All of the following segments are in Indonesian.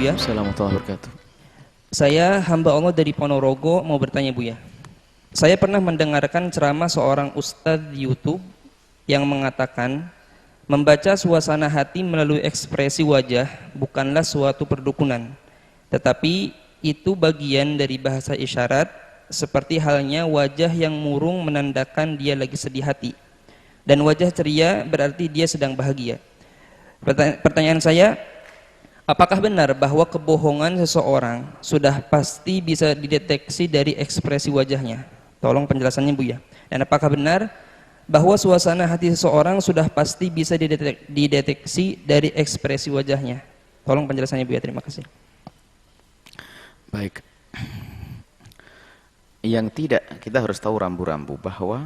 Buya. Assalamualaikum warahmatullahi wabarakatuh. Saya hamba Allah dari Ponorogo mau bertanya Buya. Saya pernah mendengarkan ceramah seorang ustadz YouTube yang mengatakan membaca suasana hati melalui ekspresi wajah bukanlah suatu perdukunan, tetapi itu bagian dari bahasa isyarat, seperti halnya wajah yang murung menandakan dia lagi sedih hati, dan wajah ceria berarti dia sedang bahagia. Pertanyaan saya, apakah benar bahwa kebohongan seseorang sudah pasti bisa dideteksi dari ekspresi wajahnya? Tolong penjelasannya Buya. Dan apakah benar bahwa suasana hati seseorang sudah pasti bisa dideteksi dari ekspresi wajahnya? Tolong penjelasannya Buya, terima kasih. Baik. Yang tidak, kita harus tahu rambu-rambu bahwa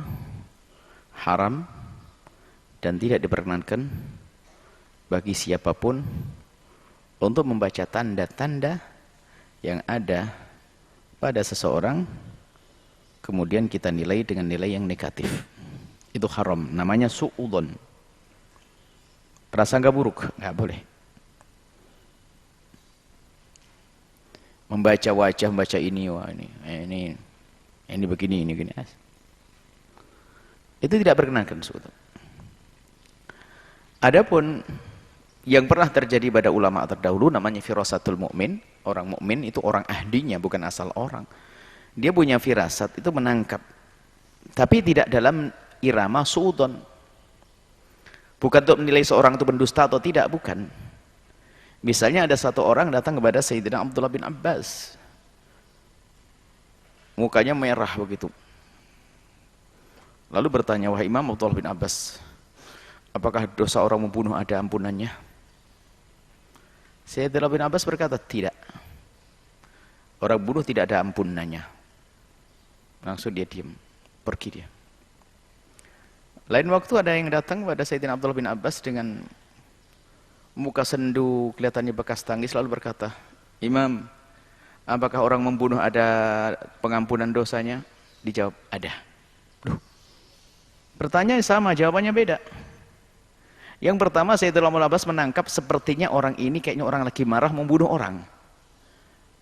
haram dan tidak diperkenankan bagi siapapun untuk membaca tanda-tanda yang ada pada seseorang kemudian kita nilai dengan nilai yang negatif. Itu haram, namanya su'udon, prasangka buruk, nggak boleh. Membaca wajah, membaca ini, wah ini begini, ini gini. Itu tidak berkenankan suatu. Adapun yang pernah terjadi pada ulama terdahulu namanya firasatul mukmin. Orang mukmin itu orang ahlinya, bukan asal orang. Dia punya firasat, itu menangkap. Tapi tidak dalam irama su'udon. Bukan untuk menilai seorang itu pendusta atau tidak, bukan. Misalnya ada satu orang datang kepada Sayyidina Abdullah bin Abbas. Mukanya merah begitu. Lalu bertanya, wahai Imam Abdullah bin Abbas, apakah dosa orang membunuh ada ampunannya? Sayyidina bin Abbas berkata, tidak. Orang bunuh tidak ada ampunannya. Langsung dia diam, pergi dia. Lain waktu ada yang datang pada Sayyidina Abdullah bin Abbas dengan muka sendu, kelihatannya bekas tangis, lalu berkata, Imam, apakah orang membunuh ada pengampunan dosanya? Dijawab, ada. Duh. Pertanyaan sama, jawabannya beda. Yang pertama, Sayyidina Abbas menangkap sepertinya orang ini kayaknya orang lagi marah membunuh orang.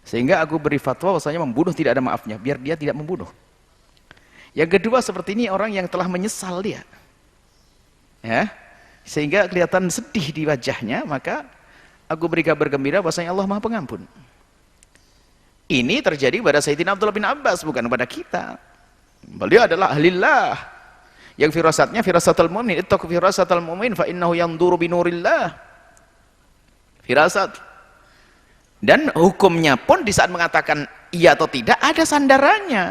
Sehingga aku beri fatwa bahwasanya membunuh tidak ada maafnya, biar dia tidak membunuh. Yang kedua, seperti ini orang yang telah menyesal dia. Ya. Sehingga kelihatan sedih di wajahnya, maka aku beri kabar gembira bahwasanya Allah Maha Pengampun. Ini terjadi pada Sayyidina Abdullah bin Abbas, bukan pada kita. Beliau adalah ahlillah. Yang firasatnya firasatul mu'min, ittaqu firasatul mu'min fa innahu yanduru binurillah. Firasat. Dan hukumnya pun di saat mengatakan iya atau tidak ada sandarannya.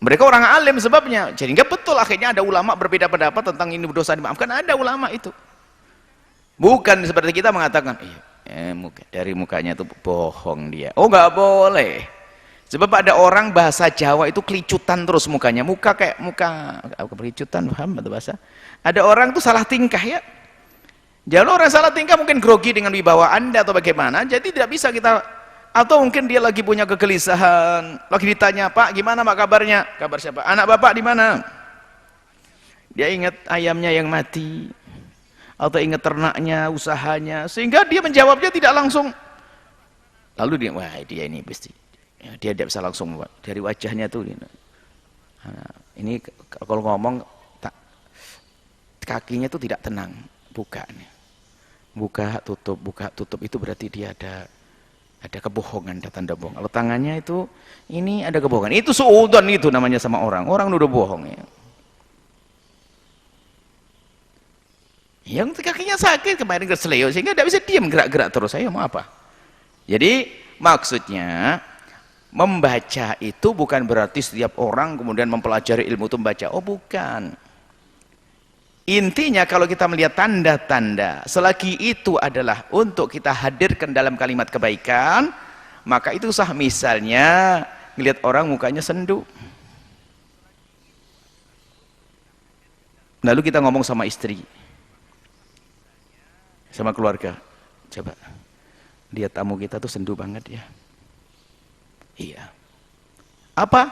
Mereka orang alim sebabnya. Jadi enggak betul akhirnya ada ulama berbeda pendapat tentang ini dosa dimaafkan, ada ulama itu. Bukan seperti kita mengatakan, dari mukanya itu bohong dia. Oh, enggak boleh. Sebab ada orang bahasa Jawa itu kelicutan terus mukanya. Muka kayak muka kelicutan, paham atau bahasa? Ada orang tuh salah tingkah ya. Jangan orang salah tingkah mungkin grogi dengan wibawa Anda atau bagaimana. Jadi tidak bisa kita, atau mungkin dia lagi punya kegelisahan. Lagi ditanya, Pak gimana Pak kabarnya? Kabar siapa? Anak Bapak di mana? Dia ingat ayamnya yang mati. Atau ingat ternaknya, usahanya. Sehingga dia menjawabnya tidak langsung. Lalu dia, wah dia ini pasti. Ya, dia tidak bisa langsung dari wajahnya tuh ini kalau ngomong kakinya tuh tidak tenang, buka tutup itu berarti dia ada kebohongan, ada tanda bohong. Kalau tangannya itu ini ada kebohongan, itu suudon, itu namanya sama orang udah bohong ya. Yang kakinya sakit kemarin keseleo sehingga tidak bisa diam, gerak-gerak terus. Saya mau apa? Jadi maksudnya membaca itu bukan berarti setiap orang kemudian mempelajari ilmu itu membaca. Oh bukan. Intinya kalau kita melihat tanda-tanda, selagi itu adalah untuk kita hadirkan dalam kalimat kebaikan, maka itu sah. Misalnya melihat orang mukanya sendu, lalu kita ngomong sama istri, sama keluarga, coba lihat tamu kita tuh sendu banget ya. Iya. Apa?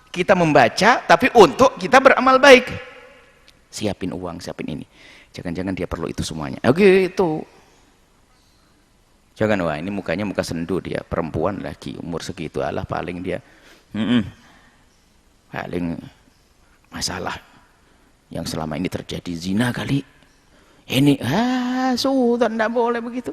Kita membaca tapi untuk kita beramal baik. Siapin uang, siapin ini. Jangan-jangan dia perlu itu semuanya. Oke, itu. Jangan, wah ini mukanya muka sendu, dia perempuan lagi umur segitu, alah paling dia paling masalah yang selama ini terjadi zina kali ini. Sudah tidak boleh begitu.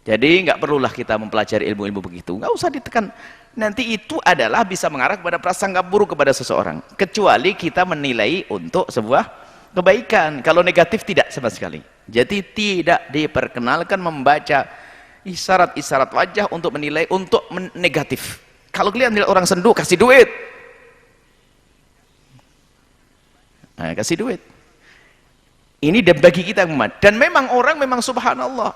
Jadi nggak perlulah kita mempelajari ilmu-ilmu begitu, nggak usah ditekan. Nanti itu adalah bisa mengarah kepada prasangka buruk kepada seseorang, kecuali kita menilai untuk sebuah kebaikan. Kalau negatif tidak sama sekali. Jadi tidak diperkenalkan membaca isyarat-isyarat wajah untuk menilai untuk negatif. Kalau kalian lihat orang sendu, kasih duit. Nah, kasih duit. Ini bagi kita umat. Dan memang orang memang subhanallah,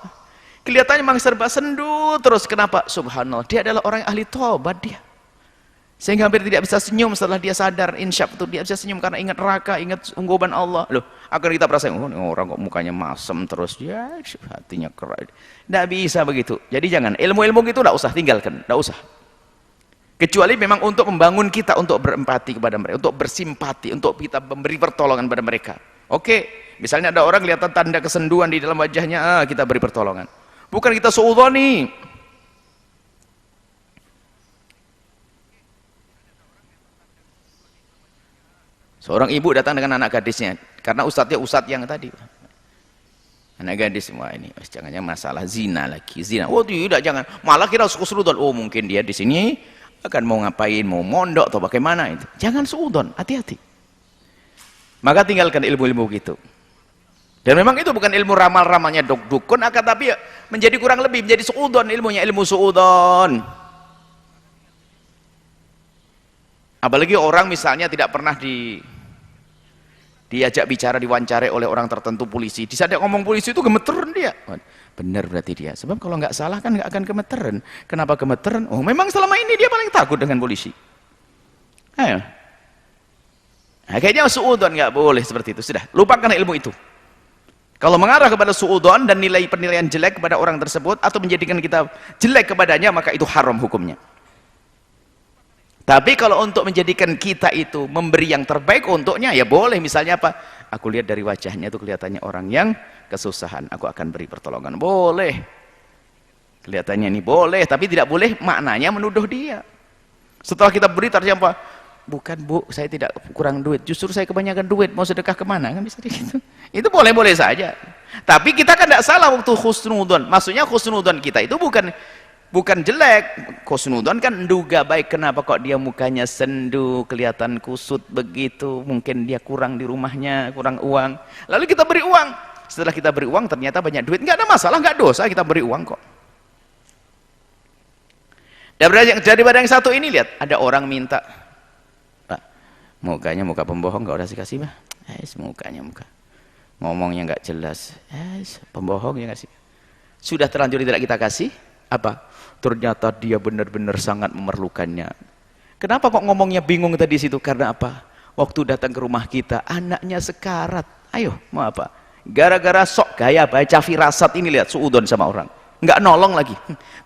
kelihatannya memang serba sendu terus. Kenapa? Subhanallah, dia adalah orang yang ahli tobat dia. Sehingga hampir tidak bisa senyum setelah dia sadar, insyaf itu dia bisa senyum karena ingat neraka, ingat ungguban Allah. Loh, akan kita perasaan, oh, orang kok mukanya masem terus, dia hatinya keras. Tidak bisa begitu. Jadi jangan, ilmu-ilmu gitu tidak usah, tinggalkan, tidak usah. Kecuali memang untuk membangun kita, untuk berempati kepada mereka, untuk bersimpati, untuk kita memberi pertolongan pada mereka. Oke, misalnya ada orang kelihatan tanda kesenduan di dalam wajahnya, kita beri pertolongan. Bukan kita suudzoni. Seorang ibu datang dengan anak gadisnya, karena ustadznya ustadz yang tadi. Anak gadis semua ini, jangan-jangan masalah zina lagi, zina. Oh tidak, jangan. Malah kira suudzon. Oh mungkin dia di sini akan mau ngapain, mau mondok atau bagaimana itu. Jangan suudzon, hati-hati. Maka tinggalkan ilmu-ilmu gitu. Dan memang itu bukan ilmu ramal-ramalnya dukun, akan tapi menjadi kurang lebih, menjadi suudzon ilmunya, ilmu suudzon. Apalagi orang misalnya tidak pernah diajak bicara, diwawancarai oleh orang tertentu, polisi. Di saat dia ngomong polisi itu gemeteran dia. Benar berarti dia. Sebab kalau nggak salah kan nggak akan gemeteran. Kenapa gemeteran? Oh memang selama ini dia paling takut dengan polisi. Ayo. Nah, kayaknya suudzon nggak boleh seperti itu. Sudah, lupakan ilmu itu. Kalau mengarah kepada suudzon dan nilai penilaian jelek kepada orang tersebut atau menjadikan kita jelek kepadanya, maka itu haram hukumnya. Tapi kalau untuk menjadikan kita itu memberi yang terbaik untuknya, ya boleh. Misalnya apa? Aku lihat dari wajahnya itu kelihatannya orang yang kesusahan, aku akan beri pertolongan. Boleh. Kelihatannya ini boleh, tapi tidak boleh maknanya menuduh dia. Setelah kita beri ternyata, bukan bu, saya tidak kurang duit, justru saya kebanyakan duit, mau sedekah kemana? Kan bisa gitu. Itu boleh-boleh saja. Tapi kita kan tidak salah waktu husnudzon. Maksudnya husnudzon kita itu bukan jelek. Husnudzon kan duga baik. Kenapa kok dia mukanya sendu, kelihatan kusut begitu, mungkin dia kurang di rumahnya, kurang uang, lalu kita beri uang. Setelah kita beri uang ternyata banyak duit, nggak ada masalah, nggak dosa kita beri uang kok. Dan daripada yang satu ini, lihat ada orang minta, Pak, mukanya muka pembohong, nggak usah kasih Pak. Mukanya ngomongnya nggak jelas, pembohong ya nggak sih. Sudah terlanjur tidak kita kasih, apa? Ternyata dia benar-benar sangat memerlukannya. Kenapa kok ngomongnya bingung tadi situ? Karena apa? Waktu datang ke rumah kita, anaknya sekarat. Ayo, mau apa? Gara-gara sok gaya baca firasat ini, lihat suudzon sama orang. Nggak nolong lagi.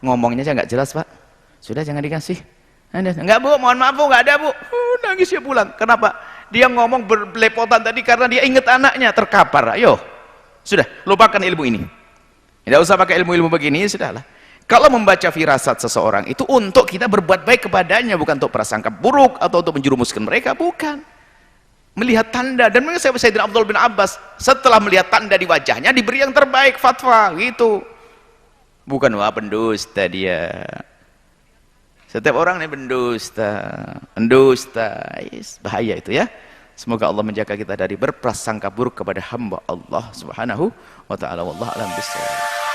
Ngomongnya aja nggak jelas, Pak. Sudah jangan dikasih. Enggak bu, mohon maaf bu, nggak ada bu. Nangis dia pulang. Kenapa? Dia ngomong berlepotan tadi karena dia ingat anaknya terkapar. Ayo, sudah lupakan ilmu ini. Tidak usah pakai ilmu-ilmu begini, sudahlah. Kalau membaca firasat seseorang itu untuk kita berbuat baik kepadanya, bukan untuk prasangka buruk atau untuk menjerumuskan mereka, bukan. Melihat tanda, dan memang Sayyidina Abdullah bin Abbas setelah melihat tanda di wajahnya diberi yang terbaik, fatwa gitu. Bukan wah pendusta dia. Setiap orang ini pendusta, bahaya itu ya. Semoga Allah menjaga kita dari berprasangka buruk kepada hamba Allah Subhanahu wa taala. Wallahu a'lam bishawab.